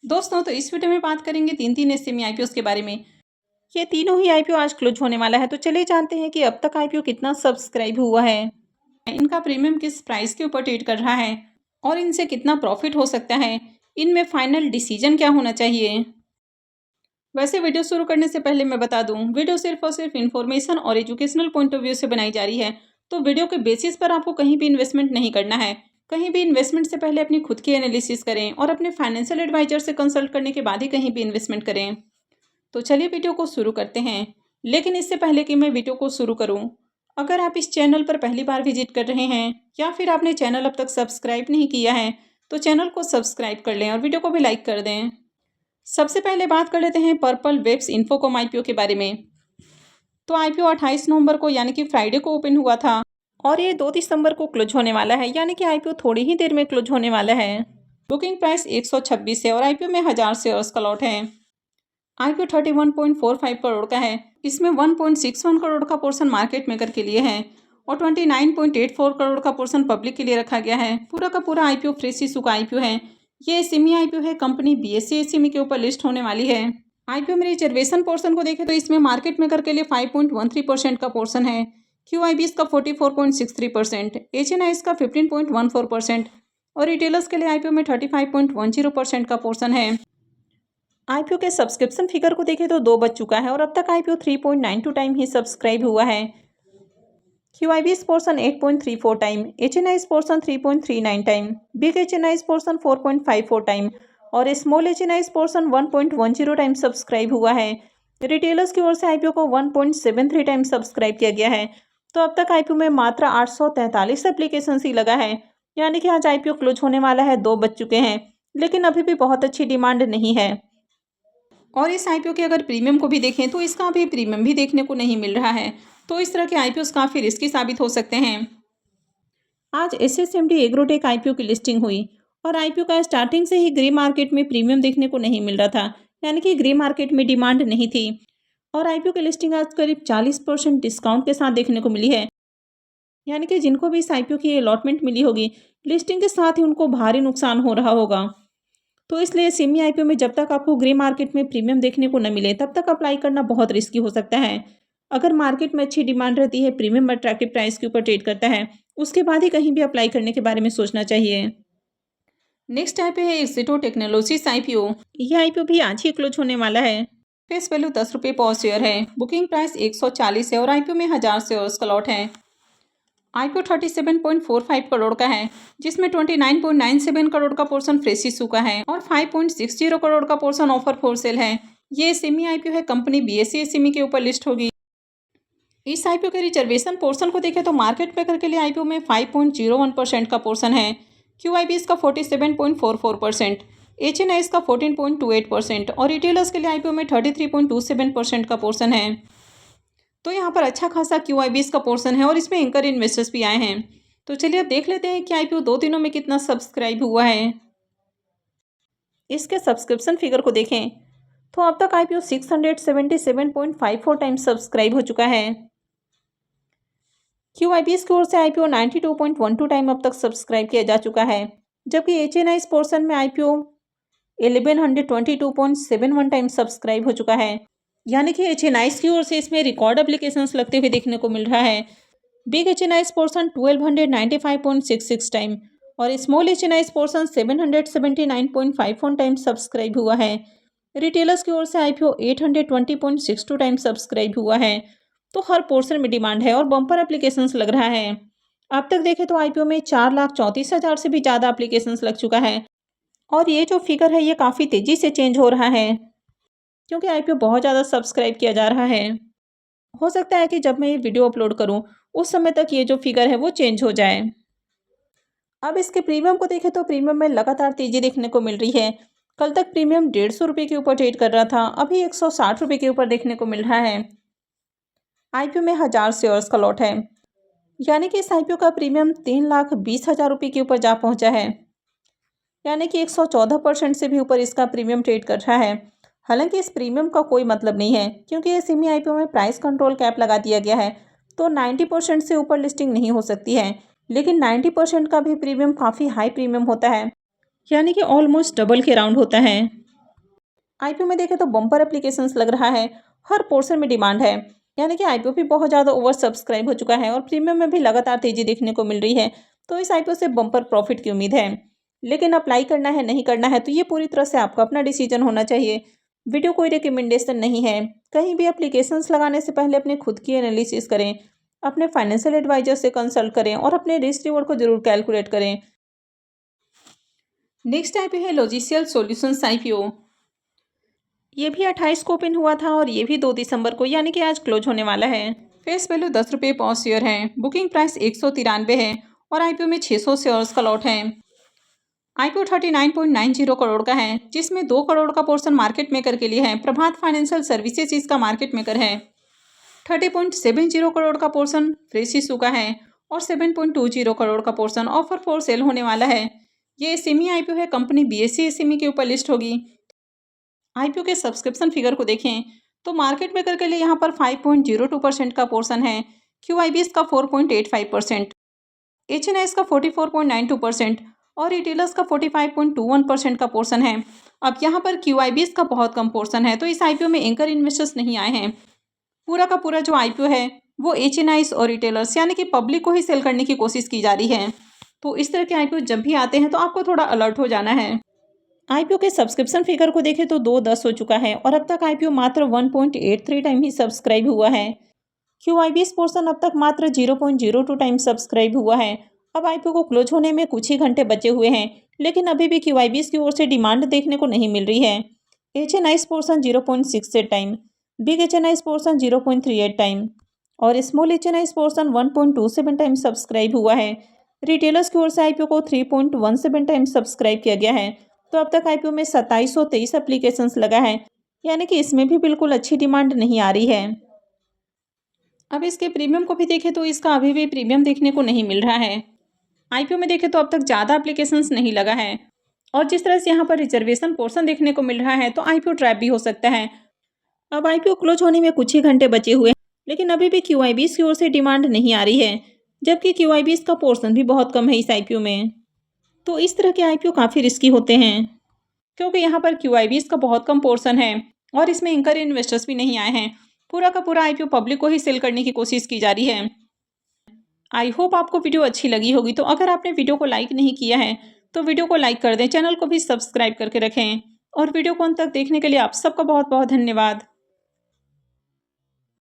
दोस्तों, तो इस वीडियो में बात करेंगे तीन एसएमई आईपीओस के बारे में। ये तीनों ही आईपीओ आज क्लोज होने वाला है, तो चलिए जानते हैं कि अब तक आईपीओ कितना सब्सक्राइब हुआ है, इनका प्रीमियम किस प्राइस के ऊपर ट्रेड कर रहा है और इनसे कितना प्रॉफिट हो सकता है, इनमें फाइनल डिसीजन क्या होना चाहिए। वैसे वीडियो शुरू करने से पहले मैं बता दूं, वीडियो सिर्फ और सिर्फ इन्फॉर्मेशन और एजुकेशनल पॉइंट ऑफ व्यू से बनाई जा रही है, तो वीडियो के बेसिस पर आपको कहीं भी इन्वेस्टमेंट नहीं करना है। कहीं भी इन्वेस्टमेंट से पहले अपनी खुद की एनालिसिस करें और अपने फाइनेंशियल एडवाइजर से कंसल्ट करने के बाद ही कहीं भी इन्वेस्टमेंट करें। तो चलिए वीडियो को शुरू करते हैं। लेकिन इससे पहले कि मैं वीडियो को शुरू करूं, अगर आप इस चैनल पर पहली बार विजिट कर रहे हैं या फिर आपने चैनल अब तक सब्सक्राइब नहीं किया है, तो चैनल को सब्सक्राइब कर लें और वीडियो को भी लाइक कर दें। सबसे पहले बात कर लेते हैं पर्पल वेब्स इन्फोकॉम आईपीओ के बारे में। तो आईपीओ 28 नवंबर को यानी कि फ्राइडे को ओपन हुआ था और ये 2 दिसंबर को क्लोज होने वाला है, यानी कि आईपीओ थोड़ी ही देर में क्लोज होने वाला है। बुकिंग प्राइस 126 है और आईपीओ में 1000 शेयर्स का लॉट है। आईपीओ 31.45 करोड़ का है। इसमें 1.61 करोड़ का पोर्शन मार्केट मेकर के लिए है और 29.84 करोड़ का पोर्शन पब्लिक के लिए रखा गया है। पूरा का पूरा आईपीओ फ्रेश इशू का आईपीओ है। ये एसएमई आईपीओ है, कंपनी बीएसई एसएमई के ऊपर लिस्ट होने वाली है। आईपीओ में रिजर्वेशन पोर्शन को देखें तो इसमें मार्केट मेकर के लिए 5.13% का पोर्शन है, क्यूआईबीएस का 44.63%, एचएनआईएस का 15.14% और रिटेलर्स के लिए आईपीओ में 35.10% का पोर्शन है। आईपीओ के सब्सक्रिप्शन फिगर को देखें तो 2 बज चुका है और अब तक आईपीओ 3.92 टाइम ही सब्सक्राइब हुआ है। QIBs portion 8.34 time, HNIs portion 3.39 time, big HNIs portion 4.54 time और small HNIs portion 1.10 time subscribe हुआ है। रिटेलर्स की ओर से आईपीओ को 1.73 टाइम सब्सक्राइब किया गया है। तो अब तक आईपीओ में मात्र 843 एप्लीकेशन ही लगा है, यानी कि आज आईपीओ क्लोज होने वाला है। 2 बज चुके हैं, लेकिन अभी भी बहुत अच्छी डिमांड नहीं है। और इस आईपीओ के अगर प्रीमियम को भी देखें तो इसका अभी प्रीमियम भी देखने को नहीं मिल रहा है, तो इस तरह के आईपीओ काफ़ी रिस्की साबित हो सकते हैं। आज एसएसएमडी एग्रोटेक आईपीओ की लिस्टिंग हुई और आईपीओ का स्टार्टिंग से ही ग्रे मार्केट में प्रीमियम देखने को नहीं मिल रहा था, यानी कि ग्रे मार्केट में डिमांड नहीं थी और आईपीओ की लिस्टिंग आज करीब 40% डिस्काउंट के साथ देखने को मिली है, यानी कि जिनको भी इस आईपीओ की अलॉटमेंट मिली होगी, लिस्टिंग के साथ ही उनको भारी नुकसान हो रहा होगा। तो इसलिए सेमी आईपीओ में जब तक आपको ग्रे मार्केट में प्रीमियम देखने को न मिले तब तक अप्लाई करना बहुत रिस्की हो सकता है। अगर मार्केट में अच्छी डिमांड रहती है, प्रीमियम अट्रैक्टिव प्राइस के ऊपर ट्रेड करता है, उसके बाद ही कहीं भी अप्लाई करने के बारे में सोचना चाहिए। नेक्स्ट आईपीओ है एक्सिटो टेक्नोलॉजीज आईपीओ। यह आईपीओ भी आज ही क्लोज होने वाला है। फेस वैल्यू 10 रुपये पर शेयर है। बुकिंग प्राइस 140 है और आईपीओ में 1000 शेयर्स का लॉट है। आईपीओ 37.45 करोड़ का है, जिसमें 29.97 करोड़ का पोर्शन फ्रेश इशू का है और 5.60 करोड़ का पोर्शन ऑफर फॉर सेल है। ये सेमी आईपीओ है, कंपनी बीएसई एसएमई के ऊपर लिस्ट होगी। इस आईपीओ के रिजर्वेशन पोर्शन को देखें तो मार्केट मेकर के लिए आईपीओ में 5.01% का पोर्शन है, क्यूआईबीएस का 47.44%, एचएनआईएस का 14.28% और रिटेलर्स के लिए आईपीओ में 33.27% का पोर्शन है। तो यहाँ पर अच्छा खासा क्यूआईबीएस का पोर्शन है और इसमें एंकर इन्वेस्टर्स भी आए हैं। तो चलिए अब देख लेते हैं कि आईपीओ 2 दिनों में कितना सब्सक्राइब हुआ है। इसके सब्सक्रिप्शन फिगर को देखें तो अब तक आईपीओ 677.54 टाइम सब्सक्राइब हो चुका है। क्यूआईबीएस की ओर से आईपीओ 92.12 टाइम अब तक सब्सक्राइब किया जा चुका है, जबकि एचएनआईएस पोर्शन में आईपीओ 1122.71 टाइम सब्सक्राइब हो चुका है, यानी कि एचएनआईएस की ओर से इसमें रिकॉर्ड एप्लीकेशंस लगते हुए देखने को मिल रहा है। बिग एचएनआईएस पोर्शन 1295.66 टाइम और small HNIs portion 779.51 time subscribe हुआ है। रिटेलर्स की ओर से आईपीओ 820.62 टाइम सब्सक्राइब हुआ है। तो हर पोर्शन में डिमांड है और बम्पर एप्लीकेशंस लग रहा है। अब तक देखें तो आईपीओ में 4,34,000 से भी ज़्यादा एप्लीकेशंस लग चुका है और ये जो फिगर है ये काफ़ी तेज़ी से चेंज हो रहा है, क्योंकि आईपीओ बहुत ज़्यादा सब्सक्राइब किया जा रहा है। हो सकता है कि जब मैं ये वीडियो अपलोड करूं उस समय तक ये जो फिगर है वो चेंज हो जाए। अब इसके प्रीमियम को देखें तो प्रीमियम में लगातार तेज़ी देखने को मिल रही है। कल तक प्रीमियम 150 रुपये के ऊपर ट्रेड कर रहा था, अभी 160 रुपये के ऊपर देखने को मिल रहा है। आईपीओ में 1000 शेयर्स का लॉट है, यानी कि इस आईपीओ का प्रीमियम 3,20,000 रुपये के ऊपर जा पहुंचा है, यानी कि 114% से भी ऊपर इसका प्रीमियम ट्रेड कर रहा है। हालांकि इस प्रीमियम का कोई मतलब नहीं है, क्योंकि ये सेमी आईपीओ में प्राइस कंट्रोल कैप लगा दिया गया है, तो 90% से ऊपर लिस्टिंग नहीं हो सकती है। लेकिन 90% का भी प्रीमियम काफ़ी हाई प्रीमियम होता है, यानी कि ऑलमोस्ट डबल के राउंड होता है। आईपीओ में देखें तो बम्पर एप्लीकेशंस लग रहा है, हर पोर्शन में डिमांड है, यानी कि आईपीओ भी बहुत ज़्यादा ओवर सब्सक्राइब हो चुका है और प्रीमियम में भी लगातार तेजी देखने को मिल रही है। तो इस आईपीओ से बम्पर प्रॉफिट की उम्मीद है, लेकिन अप्लाई करना है नहीं करना है तो ये पूरी तरह से आपका अपना डिसीजन होना चाहिए। वीडियो कोई रिकमेंडेशन नहीं है। कहीं भी एप्लीकेशंस लगाने से पहले अपने खुद की एनालिसिस करें, अपने फाइनेंशियल एडवाइजर से कंसल्ट करें और अपने रिस्क रिवॉर्ड को जरूर कैलकुलेट करें। नेक्स्ट आईपीओ है लॉजिस्टियल सॉल्यूशंस आईपीओ। ये भी 28 को ओपन हुआ था और ये भी 2 दिसंबर को, यानी कि आज क्लोज होने वाला है। फेस वैल्यू 10 रुपये पर शेयर है। बुकिंग प्राइस 193 है और आईपीओ में 600 शेयर्स का लॉट है। आईपीओ 39.90 करोड़ का है, जिसमें 2 करोड़ का पोर्शन मार्केट मेकर के लिए है। प्रभात फाइनेंशियल सर्विसेज इसका मार्केट मेकर है। 30.70 करोड़ का पोर्शन फ्रेश इशू का है और 7.20 करोड़ का पोर्शन ऑफर फॉर सेल होने वाला है। ये एसएमई आईपीओ है, कंपनी बीएसई एसएमई के ऊपर लिस्ट होगी। आईपीओ के सब्सक्रिप्शन फिगर को देखें तो मार्केट मेकर के लिए यहाँ पर 5.02% का पोर्शन है, क्यूआईबीएस का 4.85%, एचएनआईएस का 44.92% और रिटेलर्स का 45.21% का पोर्शन है। अब यहाँ पर क्यूआईबीएस का बहुत कम पोर्शन है, तो इस आईपीओ में एंकर इन्वेस्टर्स नहीं आए हैं। पूरा का पूरा जो आईपीओ है वो एचएनआईएस और रिटेलर्स यानी कि पब्लिक को ही सेल करने की कोशिश की जा रही है। तो इस तरह के आईपीओ जब भी आते हैं तो आपको थोड़ा अलर्ट हो जाना है। आईपीओ के सब्सक्रिप्शन फिगर को देखें तो 2/10 हो चुका है और अब तक आईपीओ मात्र 1.83 टाइम ही सब्सक्राइब हुआ है। क्यूआईबीएस पोर्शन अब तक मात्र 0.02 टाइम सब्सक्राइब हुआ है। अब आईपीओ को क्लोज होने में कुछ ही घंटे बचे हुए हैं, लेकिन अभी भी क्यूआईबीएस की ओर से डिमांड देखने को नहीं मिल रही है। HNIs portion 0.68 time, big HNIs portion 0.38 time और small HNIs portion 1.27 time subscribe हुआ है। रिटेलर्स की ओर से आईपीओ को 3.17 टाइम सब्सक्राइब किया गया है। तो अब तक आईपीओ में 2723 एप्लीकेशंस लगा है, यानी कि इसमें भी बिल्कुल अच्छी डिमांड नहीं आ रही है। अब इसके प्रीमियम को भी देखें तो इसका अभी भी प्रीमियम देखने को नहीं मिल रहा है। आईपीओ में देखें तो अब तक ज़्यादा एप्लीकेशंस नहीं लगा है और जिस तरह से यहाँ पर रिजर्वेशन पोर्शन देखने को मिल रहा है तो आईपीओ ट्रैप भी हो सकता है। अब आईपीओ क्लोज होने में कुछ ही घंटे बचे हुए हैं, लेकिन अभी भी क्यूआईबीएस की ओर से डिमांड नहीं आ रही है, जबकि क्यूआईबीएस का पोर्शन भी बहुत कम है इस आईपीओ में। तो इस तरह के आईपीओ काफ़ी रिस्की होते हैं, क्योंकि यहाँ पर क्यूआईबीएस का बहुत कम पोर्शन है और इसमें एंकर इन्वेस्टर्स भी नहीं आए हैं। पूरा का पूरा आईपीओ पब्लिक को ही सेल करने की कोशिश की जा रही है। आई होप आपको वीडियो अच्छी लगी होगी। तो अगर आपने वीडियो को लाइक नहीं किया है तो वीडियो को लाइक कर दें, चैनल को भी सब्सक्राइब करके रखें और वीडियो को अंत तक देखने के लिए आप सबका बहुत बहुत धन्यवाद।